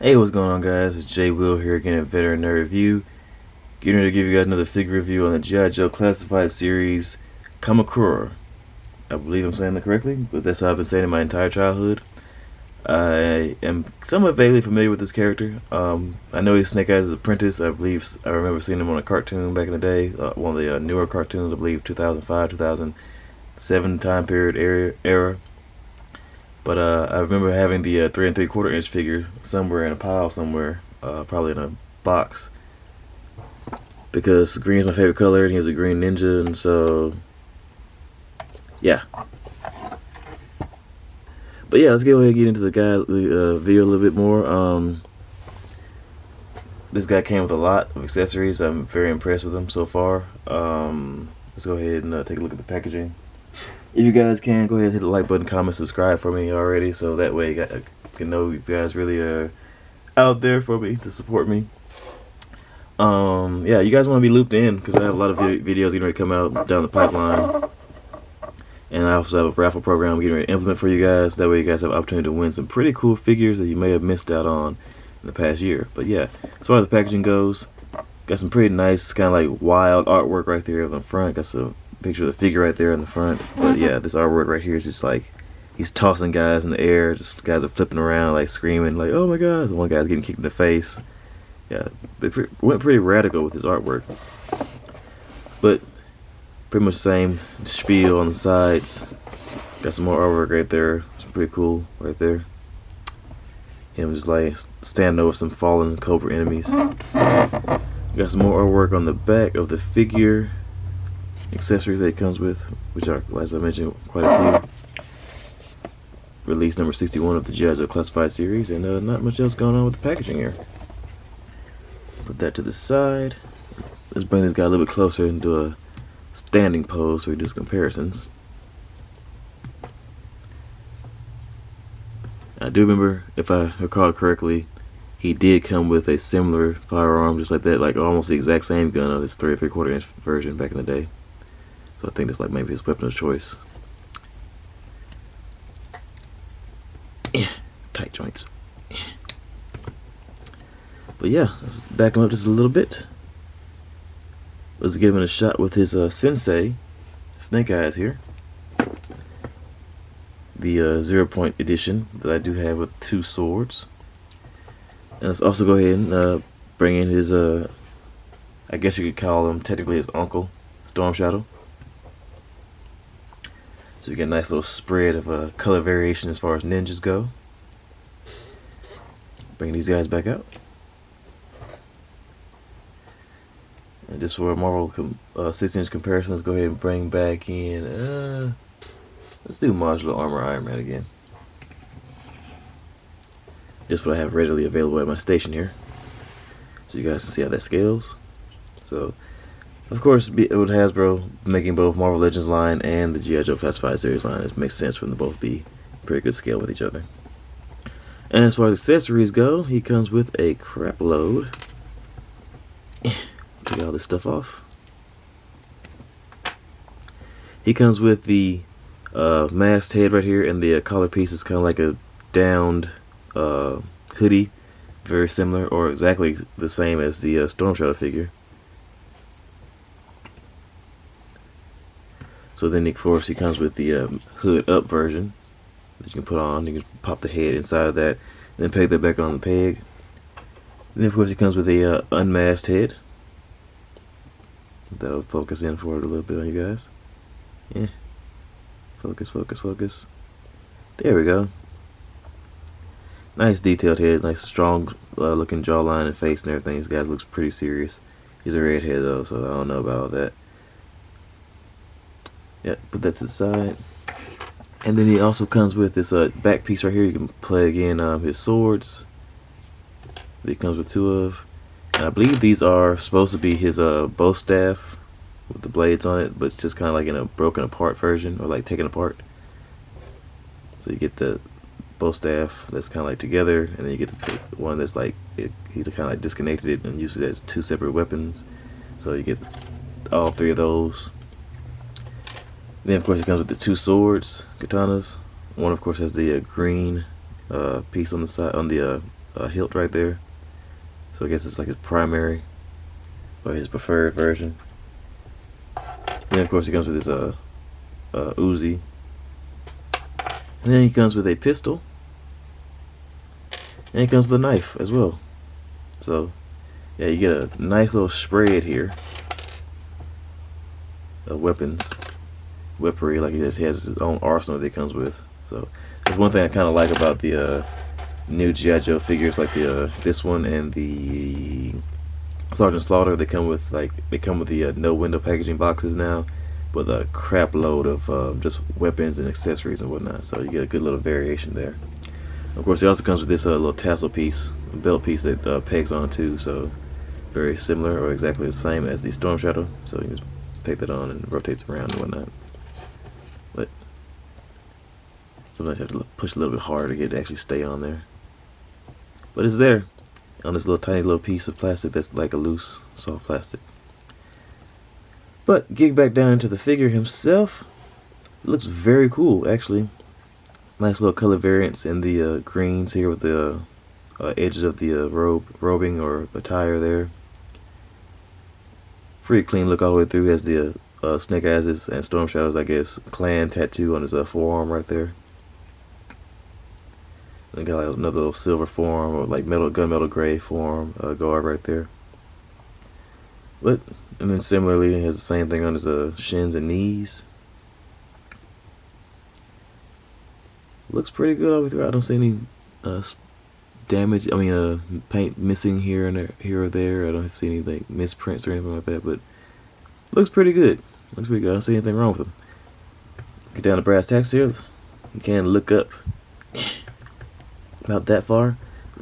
Hey, what's going on, guys? It's Jay Will here again at Veterinary Review. Getting ready to give you guys another figure review on the G.I. Joe Classified series Kamakura. I believe I'm saying that correctly, but that's how I've been saying it my entire childhood. I am somewhat vaguely familiar with this character. I know he's Snake Eyes' apprentice. I believe I remember seeing him on a cartoon back in the day, one of the newer cartoons, I believe 2005, 2007 time period era. But I remember having the 3 3/4 inch figure somewhere in a pile somewhere, probably in a box, because green is my favorite color, and he was a green ninja, and so yeah. But yeah, let's go ahead and get into the video a little bit more. This guy came with a lot of accessories. I'm very impressed with him so far. Let's go ahead and take a look at the packaging. If you guys can, go ahead and hit the like button, comment, subscribe for me already, so that way I can know you guys really are out there for me to support me. Yeah, you guys want to be looped in because I have a lot of videos getting ready to come out down the pipeline, and I also have a raffle program getting ready to implement for you guys. That way you guys have an opportunity to win some pretty cool figures that you may have missed out on in the past year. But yeah, as far as the packaging goes, got some pretty nice kind of like wild artwork right there on the front. Got some picture of the figure right there in the front. But yeah, this artwork right here is just like he's tossing guys in the air. Just guys are flipping around, like screaming, like "Oh my God!" The one guy's getting kicked in the face. Yeah, they went pretty radical with his artwork. But pretty much the same spiel on the sides. Got some more artwork right there. It's pretty cool right there. Him just like standing over some fallen Cobra enemies. Got some more artwork on the back of the figure. Accessories that it comes with, which are, as I mentioned, quite a few. Release number 61 of the G.I. Joe Classified series, and not much else going on with the packaging here. Put that to the side. Let's bring this guy a little bit closer and do a standing pose so we do some comparisons. I do remember, if I recall correctly, he did come with a similar firearm, just like that, like almost the exact same gun of this 3 3/4 inch version back in the day. So I think that's like maybe his weapon of choice. Tight joints. But yeah, let's back him up just a little bit. Let's give him a shot with his sensei, Snake Eyes here. The 0-point edition that I do have with 2 swords. And let's also go ahead and bring in his, I guess you could call him technically his uncle, Storm Shadow. So you get a nice little spread of color variation as far as ninjas go. Bring these guys back out. And just for a Marvel 6-inch comparison, let's go ahead and bring back in, let's do Modular Armor Iron Man again. Just what I have readily available at my station here. So you guys can see how that scales. So, of course, with Hasbro making both Marvel Legends line and the G.I. Joe Classified series line, it makes sense for them to both be pretty good scale with each other. And as far as accessories go, he comes with a crap load. Take all this stuff off. He comes with the masked head right here, and the collar piece is kind of like a downed hoodie, very similar or exactly the same as the Storm Shadow figure. So then, of course, he comes with the hood up version that you can put on. You can pop the head inside of that and then peg that back on the peg. And then, of course, he comes with a unmasked head. That'll focus in for it a little bit on you guys. Yeah. Focus, focus, focus. There we go. Nice detailed head, nice strong looking jawline and face and everything. This guy looks pretty serious. He's a redhead though, so I don't know about all that. Yeah, put that to the side. And then he also comes with this back piece right here. You can plug in his swords that he comes with 2 of. And I believe these are supposed to be his bow staff with the blades on it, but just kind of like in a broken apart version, or like taken apart. So you get the bow staff that's kind of like together, and then you get the one that's like he's kind of like disconnected it and uses it as 2 separate weapons. So you get all 3 of those. Then of course it comes with the 2 swords, katanas. One of course has the green piece on the side, on the hilt right there. So I guess it's like his primary or his preferred version. Then of course he comes with his Uzi. And then he comes with a pistol. And he comes with a knife as well. So yeah, you get a nice little spread here of weapons, weaponry. Like he has his own arsenal that he comes with. So that's one thing I kind of like about the new G.I. Joe figures, like the this one and the Sergeant Slaughter. They come with the no window packaging boxes now, with a crap load of just weapons and accessories and whatnot. So you get a good little variation there. Of course, it also comes with this little tassel piece, belt piece that pegs on too. So very similar or exactly the same as the Storm Shadow. So you just peg that on and it rotates around and whatnot. But sometimes you have to push a little bit harder to get it to actually stay on there. But it's there on this little tiny little piece of plastic that's like a loose, soft plastic. But getting back down into the figure himself, it looks very cool actually. Nice little color variants in the greens here with the edges of the robing or attire there. Pretty clean look all the way through. He has the Snake Eyes and Storm Shadows, I guess, clan tattoo on his forearm right there. And got like another little silver forearm or like gunmetal gray forearm guard right there. But and then similarly, he has the same thing on his shins and knees. Looks pretty good over there. I don't see any damage. I mean, paint missing here or there. I don't see any like misprints or anything like that. But looks pretty good. Looks pretty good. I don't see anything wrong with him. Get down to brass tacks here. You can look up about that far.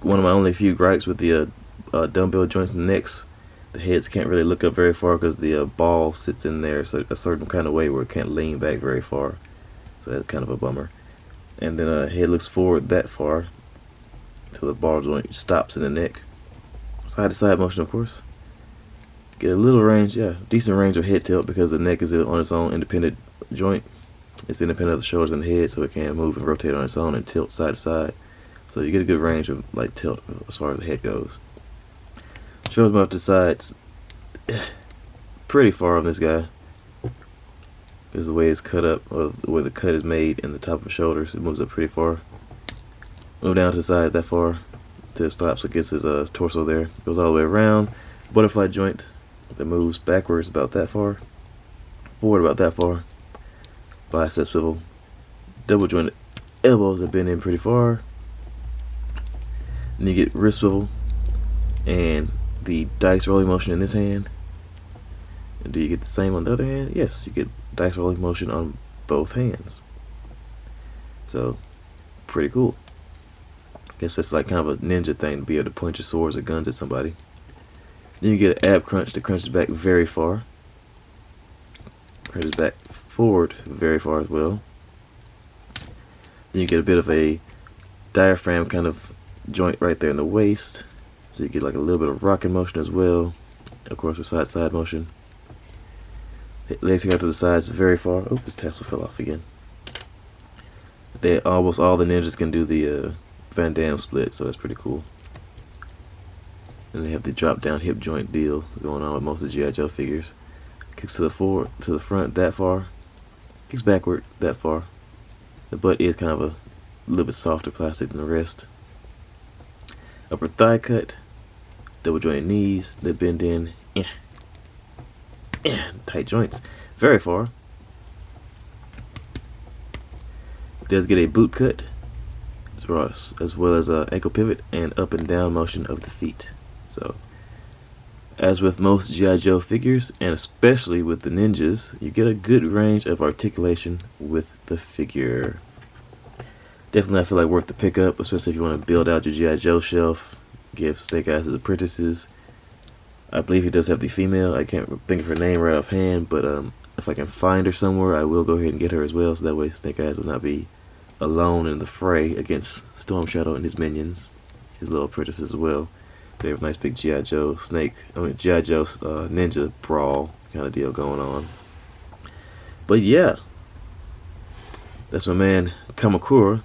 One of my only few gripes with the dumbbell joints and necks. The heads can't really look up very far because the ball sits in there so a certain kind of way where it can't lean back very far. So that's kind of a bummer. And then head looks forward that far until the ball joint stops in the neck. Side to side motion, of course. Get a little range, yeah, decent range of head tilt because the neck is on its own independent joint. It's independent of the shoulders and the head, so it can move and rotate on its own and tilt side to side. So you get a good range of like tilt as far as the head goes. Shows me off the sides pretty far on this guy. Because the way it's cut up, or the way the cut is made in the top of the shoulders, it moves up pretty far. Move down to the side that far till it stops against his torso there. Goes all the way around. Butterfly joint that moves backwards about that far. Forward about that far. Bicep swivel. Double jointed elbows that bend in pretty far. And you get wrist swivel and the dice rolling motion in this hand. And do you get the same on the other hand? Yes, you get dice rolling motion on both hands. So, pretty cool. Guess that's like kind of a ninja thing to be able to point your swords or guns at somebody. Then you get an ab crunch that crunches back very far. Crunches back forward very far as well. Then you get a bit of a diaphragm kind of joint right there in the waist. So you get like a little bit of rocking motion as well. Of course with side to side motion. Legs go to the sides very far. Oh, his tassel fell off again. Almost all the ninjas can do the Van Damme split, so that's pretty cool. And they have the drop down hip joint deal going on with most of the G.I. Joe figures. Kicks to the front that far. Kicks backward that far. The butt is kind of a little bit softer plastic than the rest. Upper thigh cut. Double jointed knees that bend in. Tight joints. Very far. Does get a boot cut as well as ankle pivot and up and down motion of the feet. So, as with most G.I. Joe figures, and especially with the ninjas, you get a good range of articulation with the figure. Definitely, I feel like worth the pickup, especially if you want to build out your G.I. Joe shelf, give Snake Eyes his apprentices. I believe he does have the female. I can't think of her name right offhand, but if I can find her somewhere, I will go ahead and get her as well, so that way Snake Eyes will not be alone in the fray against Storm Shadow and his minions, his little apprentices as well. They have a nice big G.I. Joe G.I. Joe ninja brawl kind of deal going on. But yeah, that's my man Kamakura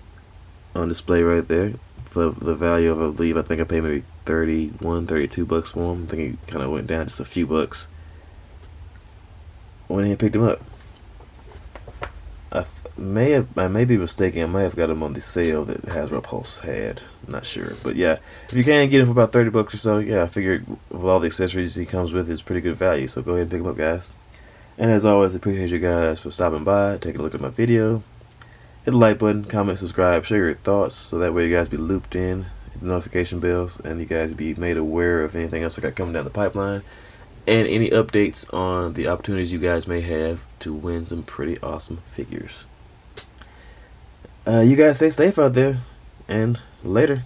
on display right there. for the value of, I believe, I think I paid maybe 31, 32 bucks for him. I think he kind of went down just a few bucks. Went ahead and picked him up. I may be mistaken. I may have got him on the sale that Hasbro Pulse had. I'm not sure, but yeah, if you can get him for about 30 bucks or so, yeah, I figured with all the accessories he comes with, it's pretty good value. So go ahead and pick him up, guys. And as always, I appreciate you guys for stopping by, taking a look at my video. Hit the like button, comment, subscribe, share your thoughts, so that way you guys be looped in, hit the notification bells, and you guys be made aware of anything else I got coming down the pipeline, and any updates on the opportunities you guys may have to win some pretty awesome figures. You guys stay safe out there, and later.